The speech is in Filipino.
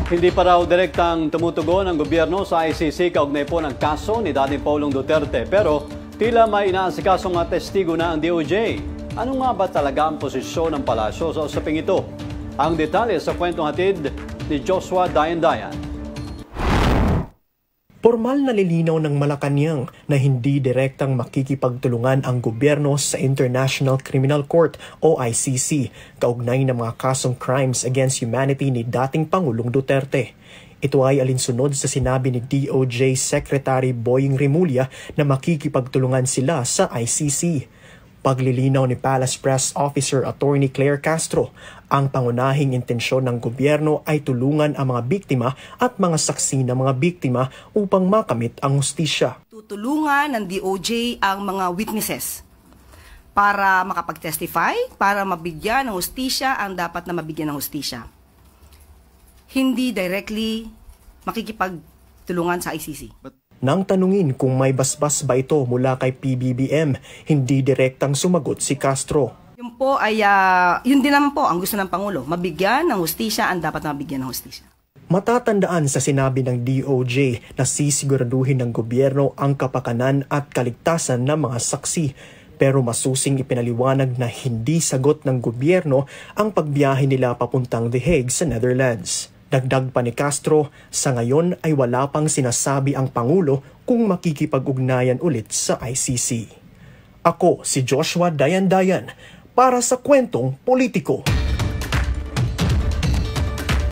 Hindi pa raw direktang tumutugon ang gobyerno sa ICC kaugnay po ng kaso ni dating Pangulong Duterte. Pero tila may inaasikasong mga testigo na ang DOJ. Ano nga ba talaga ang posisyon ng palasyo sa usaping ito? Ang detalye sa kwentong hatid ni Joshua Dayan-Dayan. Pormal na lilinaw ng Malacanang na hindi direktang makikipagtulungan ang gobyerno sa International Criminal Court o ICC kaugnay ng mga kasong crimes against humanity ni dating Pangulong Duterte. Ito ay alinsunod sa sinabi ni DOJ Secretary Boying Remulla na makikipagtulungan sila sa ICC. Paglilinaw ni Palace Press Officer Attorney Claire Castro, ang pangunahing intensyon ng gobyerno ay tulungan ang mga biktima at mga saksi ng mga biktima upang makamit ang hustisya. Tutulungan ng DOJ ang mga witnesses para makapag-testify, para mabigyan ng hustisya ang dapat na mabigyan ng hustisya. Hindi directly makikipagtulungan sa ICC. Nang tanungin kung may basbas ba ito mula kay PBBM, hindi direktang sumagot si Castro. Yun po ay, yun din naman po ang gusto ng Pangulo, mabigyan ng hustisya ang dapat na mabigyan ng hustisya. Matatandaan sa sinabi ng DOJ na sisiguraduhin ng gobyerno ang kapakanan at kaligtasan ng mga saksi. Pero masusing ipinaliwanag na hindi sagot ng gobyerno ang pagbiyahe nila papuntang The Hague sa Netherlands. Dagdag pa ni Castro, sa ngayon ay wala pang sinasabi ang Pangulo kung makikipag-ugnayan ulit sa ICC. Ako si Joshua Dayan-Dayan para sa Kwentong Politiko.